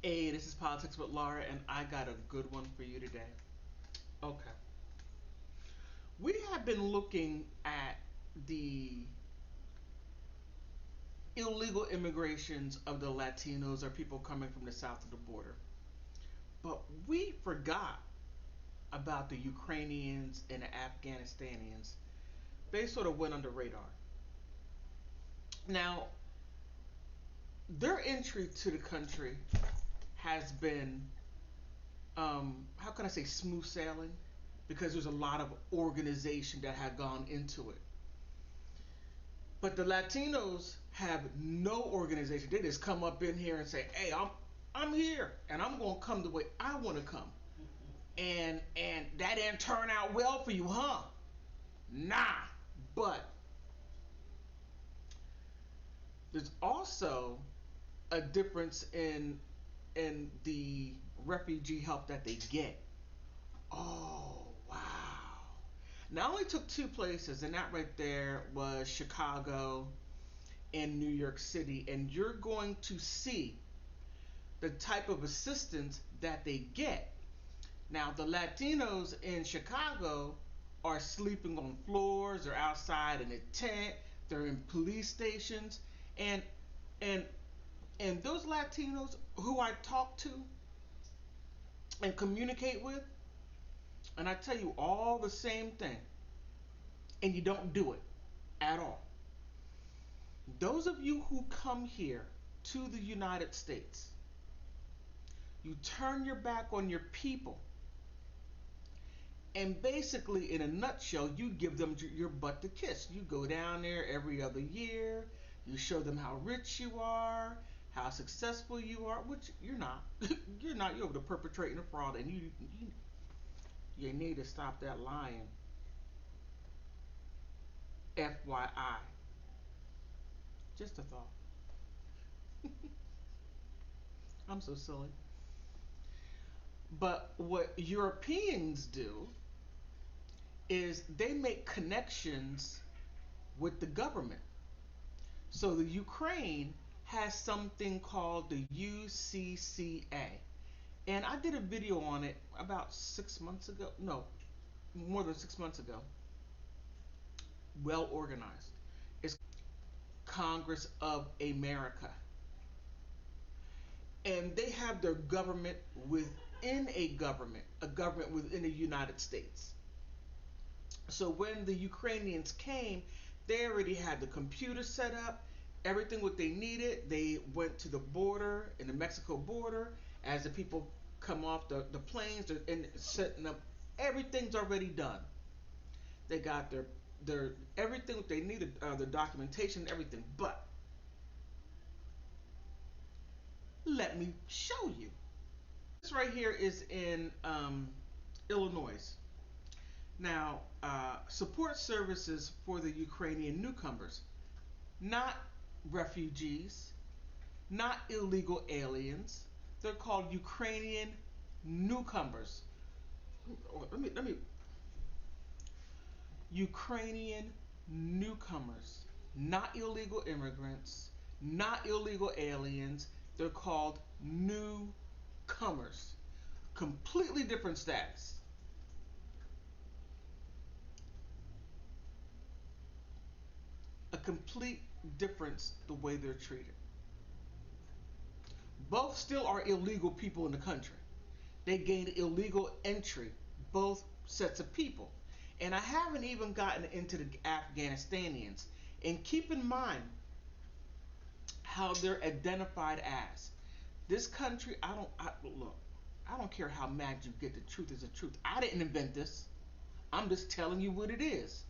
Hey, this is Politics with Laura, and I got a good one for you today. Okay. We have been looking at the illegal immigrations of the Latinos or people coming from the south of the border. But we forgot about the Ukrainians and the Afghanistanians. They sort of went under radar. Now, their entry to the country has been, how can I say, smooth sailing? Because there's a lot of organization that had gone into it. But the Latinos have no organization. They just come up in here and say, "Hey, I'm here, and I'm gonna come the way I want to come." And that didn't turn out well for you, huh? Nah. But there's also a difference in the refugee help that they get. Oh, wow. Now, I only took two places, and that right there was Chicago and New York City. And you're going to see the type of assistance that they get. Now, the Latinos in Chicago are sleeping on floors, they're outside in a tent, they're in police stations, and and and those Latinos who I talk to and communicate with, and I tell you all the same thing, and you don't do it at all. Those of you who come here to the United States, you turn your back on your people, and basically, in a nutshell, you give them your butt to kiss. You go down there every other year, you show them how rich you are, how successful you are, which you're not. You're not. You're perpetrating a fraud, and you need to stop that lying. FYI. Just a thought. I'm so silly. But what Europeans do is they make connections with the government. So the Ukraine has something called the UCCA. And I did a video on it about 6 months ago. No, more than 6 months ago. Well organized. It's Congress of America. And they have their government within a government within the United States. So when the Ukrainians came, they already had the computer set up, everything what they needed. They went to the border, in the Mexico border, as the people come off the planes and setting up. Everything's already done. They got their everything what they needed, the documentation, everything. But let me show you. This right here is in Illinois. Now, support services for the Ukrainian newcomers, not refugees, not illegal aliens. They're called Ukrainian newcomers. Let me. Ukrainian newcomers, not illegal immigrants, not illegal aliens. They're called newcomers. Completely different status. A complete difference the way they're treated. Both still are illegal people in the country. They gained illegal entry, both sets of people. And I haven't even gotten into the Afghanistanians. And keep in mind how they're identified as. This country, look, I don't care how mad you get, the truth is the truth. I didn't invent this. I'm just telling you what it is.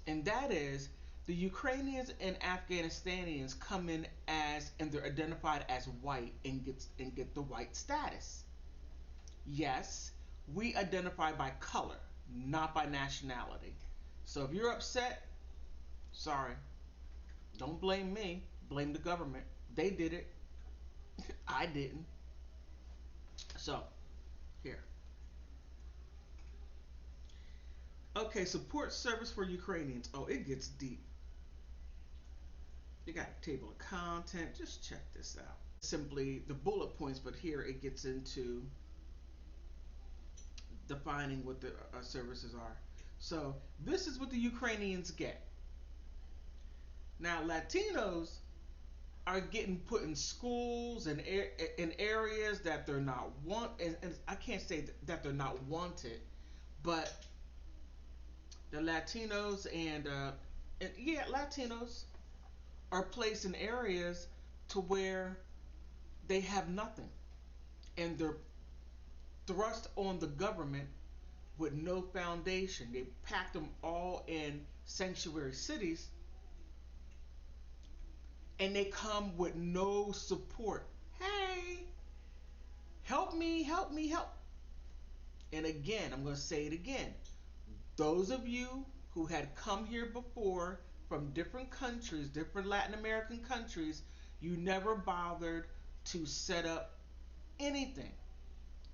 And that is, the Ukrainians and Afghanistanians come in as, and they're identified as white and get the white status. Yes, we identify by color, not by nationality. So if you're upset, sorry. Don't blame me. Blame the government. They did it. I didn't. So, here. Okay, support service for Ukrainians. Oh, it gets deep. You got a table of content. Just check this out. simply the bullet points, but here it gets into defining what the services are. So this is what the Ukrainians get. Now Latinos are getting put in schools and in areas that they're not and I can't say that they're not wanted, but the Latinos and yeah, Latinos are placed in areas to where they have nothing, and they're thrust on the government with no foundation. They packed them all in sanctuary cities, and they come with no support. Hey, help me, help me, help. And again, I'm going to say it again. Those of you who had come here before from different countries, different Latin American countries, you never bothered to set up anything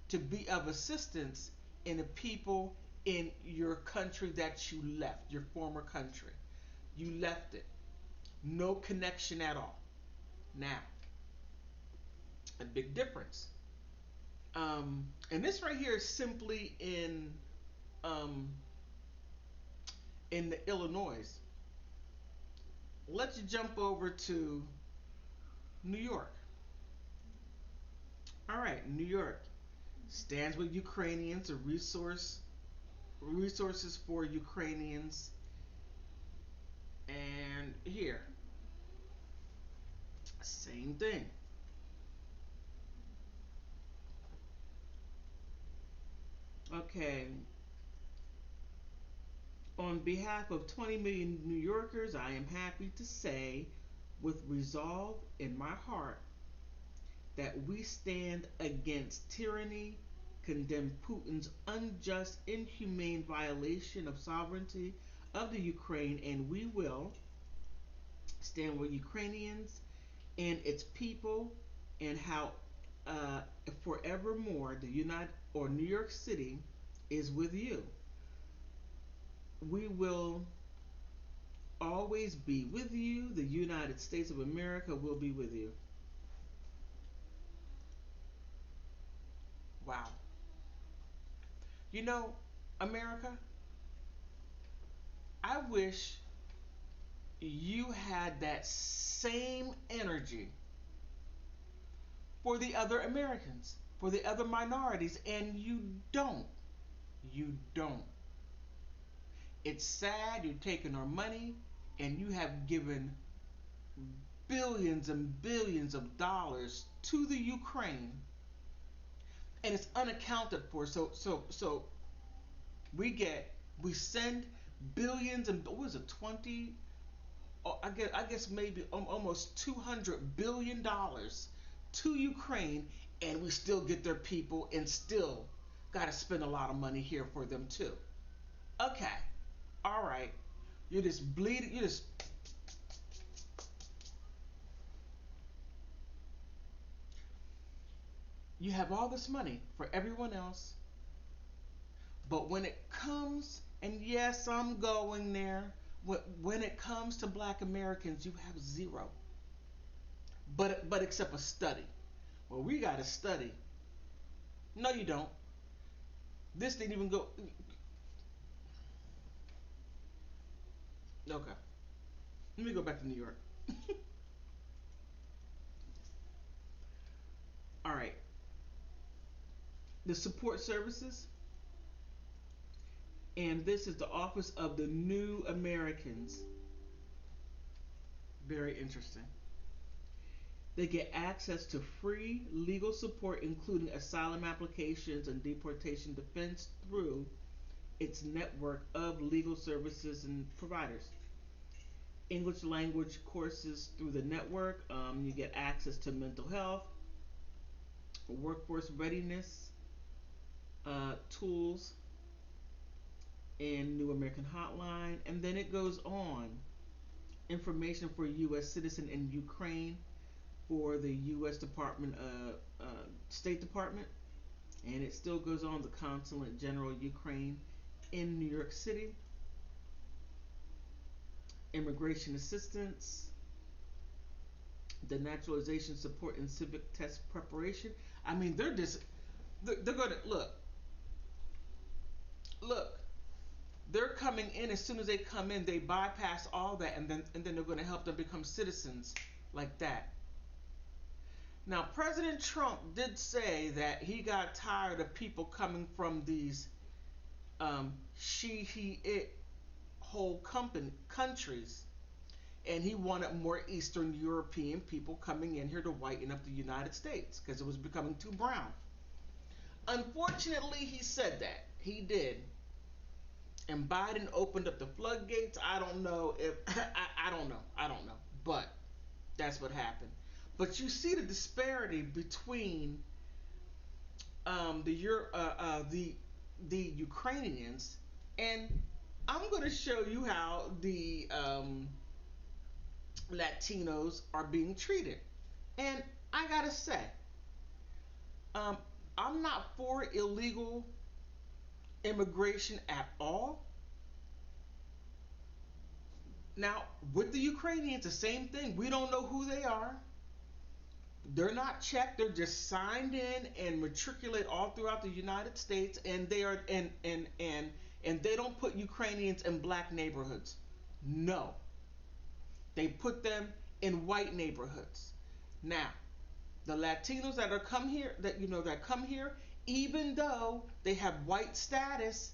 to be of assistance in the people in your country that you left, your former country. You left it. No connection at all. Now, a big difference. And this right here is simply um, in the Illinois. Let's jump over to New York. All right, New York stands with Ukrainians, a resources for Ukrainians, and here, same thing. Okay, on behalf of 20 million New Yorkers, I am happy to say, with resolve in my heart, that we stand against tyranny, condemn Putin's unjust, inhumane violation of sovereignty of the Ukraine, and we will stand with Ukrainians and its people, and how uh, forevermore the United or New York City is with you. We will always be with you. The United States of America will be with you. Wow. You know, America, I wish you had that same energy for the other Americans, for the other minorities, and you don't. You don't. It's sad you're taking our money and you have given billions and billions of dollars to the Ukraine, and it's unaccounted for. So we send billions and what was it 20, I guess maybe almost $200 billion to Ukraine, and we still get their people and still got to spend a lot of money here for them too. Okay, all right, you're just bleeding. You have all this money for everyone else, but when it comes, and yes, I'm going there. When it comes to Black Americans, you have zero. But except a study. Well, we got to study. No, you don't. This didn't even go. Okay, let me go back to New York. All right, the support services, and this is the Office of the New Americans. Very interesting. They get access to free legal support, including asylum applications and deportation defense, through its network of legal services and providers. English language courses through the network. You get access to mental health, workforce readiness tools, and New American Hotline. And then it goes on. Information for U.S. citizen in Ukraine for the U.S. Department State Department, and it still goes on. The Consulate General Ukraine in New York City, immigration assistance, the naturalization support and civic test preparation. I mean, they're going to look. They're coming in. As soon as they come in, they bypass all that, and then they're going to help them become citizens like that. Now, President Trump did say that he got tired of people coming from these she, he, it whole countries, and he wanted more Eastern European people coming in here to whiten up the United States because it was becoming too brown. Unfortunately, he said that. He did. And Biden opened up the floodgates. I don't know if I don't know, but that's what happened. But you see the disparity between the Ukrainians, and I'm going to show you how the Latinos are being treated. And I gotta say, um, I'm not for illegal immigration at all. Now, with the Ukrainians, the same thing. We don't know who they are. They're not checked. They're just signed in and matriculate all throughout the United States, and they are and they don't put Ukrainians in black neighborhoods. No, they put them in white neighborhoods. Now, the Latinos that are come here, that come here, even though they have white status,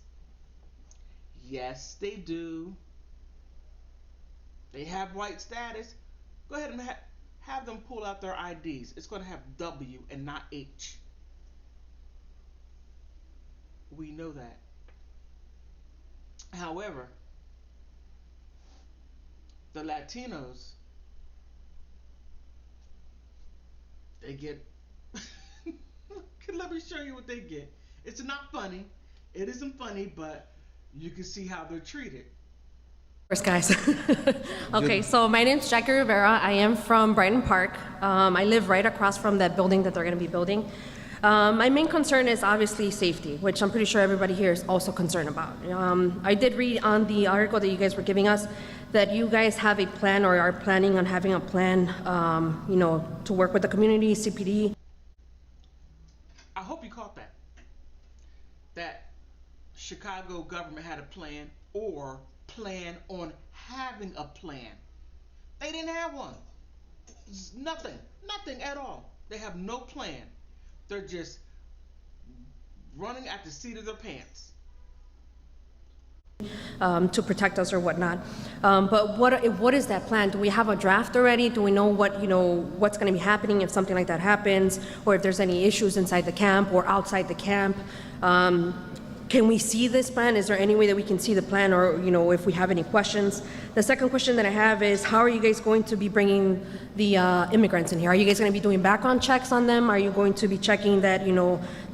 yes, they do. They have white status. Go ahead and have them pull out their IDs. It's going to have W and not H. We know that. However, the Latinos, they get. Let me show you what they get. It's not funny. It isn't funny, but you can see how they're treated. First, guys. Okay, so my name's Jackie Rivera. I am from Brighton Park. I live right across from that building that they're going to be building. My main concern is obviously safety, which I'm pretty sure everybody here is also concerned about. I did read on the article that you guys were giving us that you guys have a plan or are planning on having a plan, to work with the community, CPD. I hope you caught that. That Chicago government had a plan or plan on having a plan. They didn't have one. Nothing at all. They have no plan. They're just running at the seat of their pants. To protect us or whatnot. But what is that plan? Do we have a draft already? Do we know what's going to be happening if something like that happens, or if there's any issues inside the camp or outside the camp? Can we see this plan? Is there any way that we can see the plan, or if we have any questions? The second question that I have is, how are you guys going to be bringing the immigrants in here? Are you guys going to be doing background checks on them? Are you going to be checking that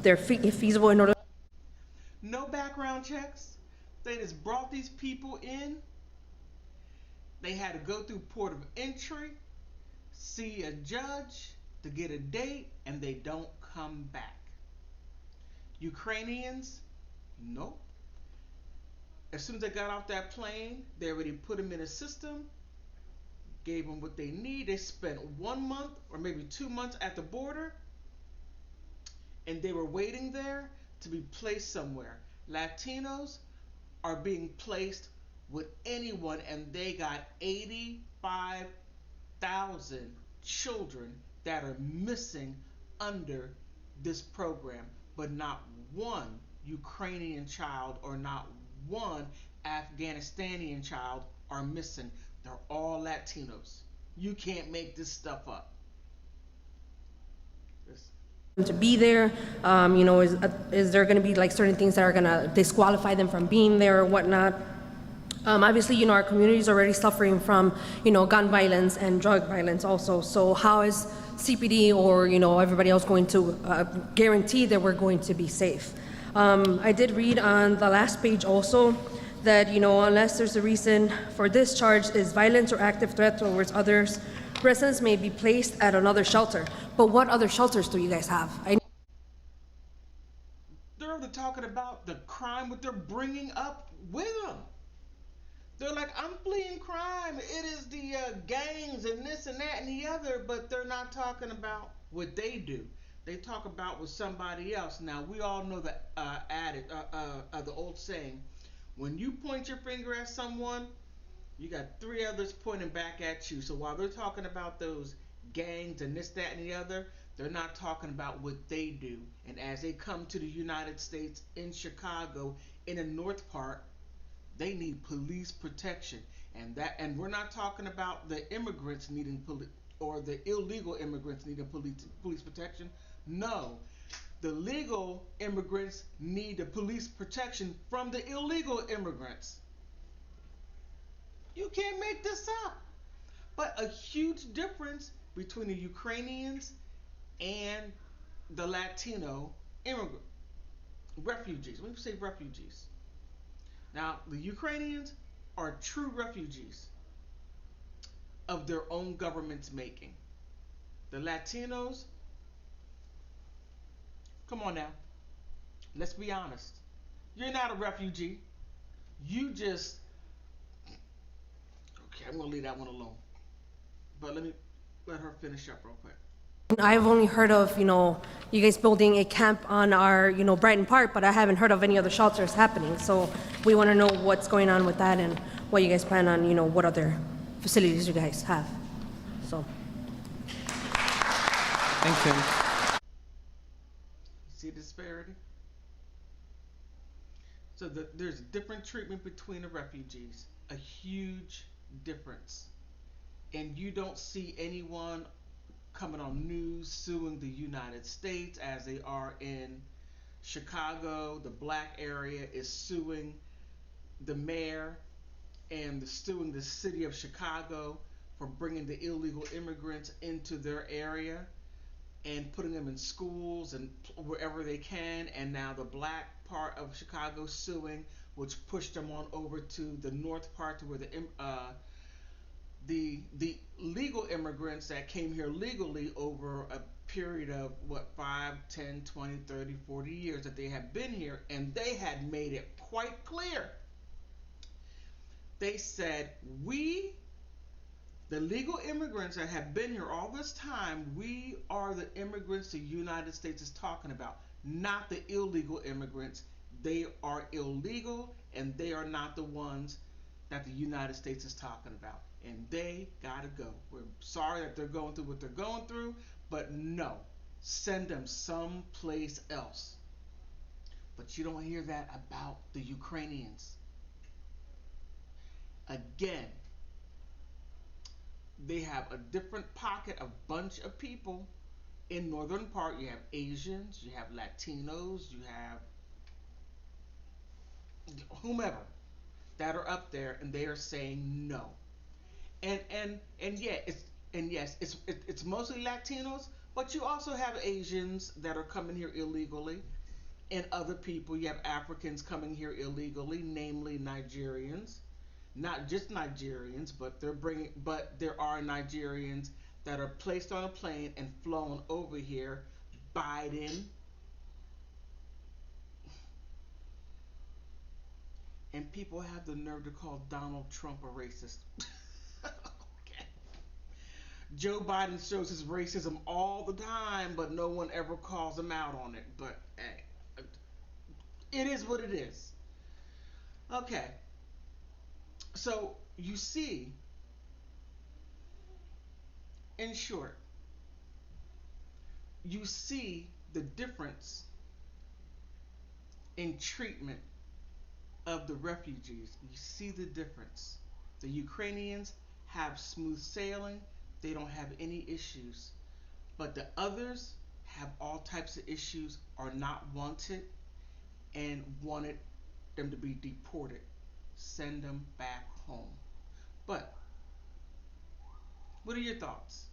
they're feasible in order? No background checks. They just brought these people in. They had to go through port of entry, see a judge to get a date, and they don't come back. Ukrainians, nope. As soon as they got off that plane, they already put them in a system, gave them what they need. They spent 1 month or maybe 2 months at the border, and they were waiting there to be placed somewhere. Latinos are being placed with anyone, and they got 85,000 children that are missing under this program, but not one Ukrainian child or not one Afghanistani child are missing. They're all Latinos. You can't make this stuff up. To be there, is there going to be like certain things that are going to disqualify them from being there or whatnot? Obviously, our community is already suffering from, gun violence and drug violence also. So how is CPD or, everybody else going to guarantee that we're going to be safe? I did read on the last page also that, unless there's a reason for discharge is violence or active threat towards others, residents may be placed at another shelter. But what other shelters do you guys have? They're talking about the crime what they're bringing up with them. They're like, I'm fleeing crime. It is the gangs and this and that and the other, but they're not talking about what they do. They talk about with somebody else. Now we all know the the old saying: when you point your finger at someone, you got three others pointing back at you. So while they're talking about those gangs and this, that, and the other, they're not talking about what they do. And as they come to the United States in Chicago, in the North Part, they need police protection. And we're not talking about the immigrants needing police or the illegal immigrants needing police protection. No, the legal immigrants need the police protection from the illegal immigrants. You can't make this up. But a huge difference between the Ukrainians and the Latino immigrant refugees. When you say refugees, now the Ukrainians are true refugees of their own government's making. The Latinos, come on now, let's be honest. You're not a refugee. You just, okay, I'm gonna leave that one alone. But let her finish up real quick. I've only heard of, you guys building a camp on our, Brighton Park, but I haven't heard of any other shelters happening. So we want to know what's going on with that and what you guys plan on, what other facilities you guys have. So. Thank you. See the disparity? So there's different treatment between the refugees, a huge difference. And you don't see anyone coming on news suing the United States as they are in Chicago. The black area is suing the mayor and suing the city of Chicago for bringing the illegal immigrants into their area and putting them in schools and wherever they can. And now the black part of Chicago suing, which pushed them on over to the north part to where the legal immigrants that came here legally over a period of 5, 10, 20, 30, 40 years that they had been here, and they had made it quite clear. They said, the legal immigrants that have been here all this time, we are the immigrants the United States is talking about, not the illegal immigrants. They are illegal and they are not the ones that the United States is talking about. And they gotta go. We're sorry that they're going through what they're going through, but no, send them someplace else. But you don't hear that about the Ukrainians. Again, they have a different pocket, a bunch of people. In northern part, you have Asians, you have Latinos, you have whomever that are up there, and they are saying no. And yeah, it's mostly Latinos, but you also have Asians that are coming here illegally, and other people. You have Africans coming here illegally, namely Nigerians. Not just Nigerians, but there are Nigerians that are placed on a plane and flown over here. Biden, and people have the nerve to call Donald Trump a racist. Okay. Joe Biden shows his racism all the time, but no one ever calls him out on it. But hey, it is what it is. Okay. So you see, in short, you see the difference in treatment of the refugees. You see the difference. The Ukrainians have smooth sailing, they don't have any issues. But the others have all types of issues, are not wanted, and wanted them to be deported. Send them back home. But what are your thoughts?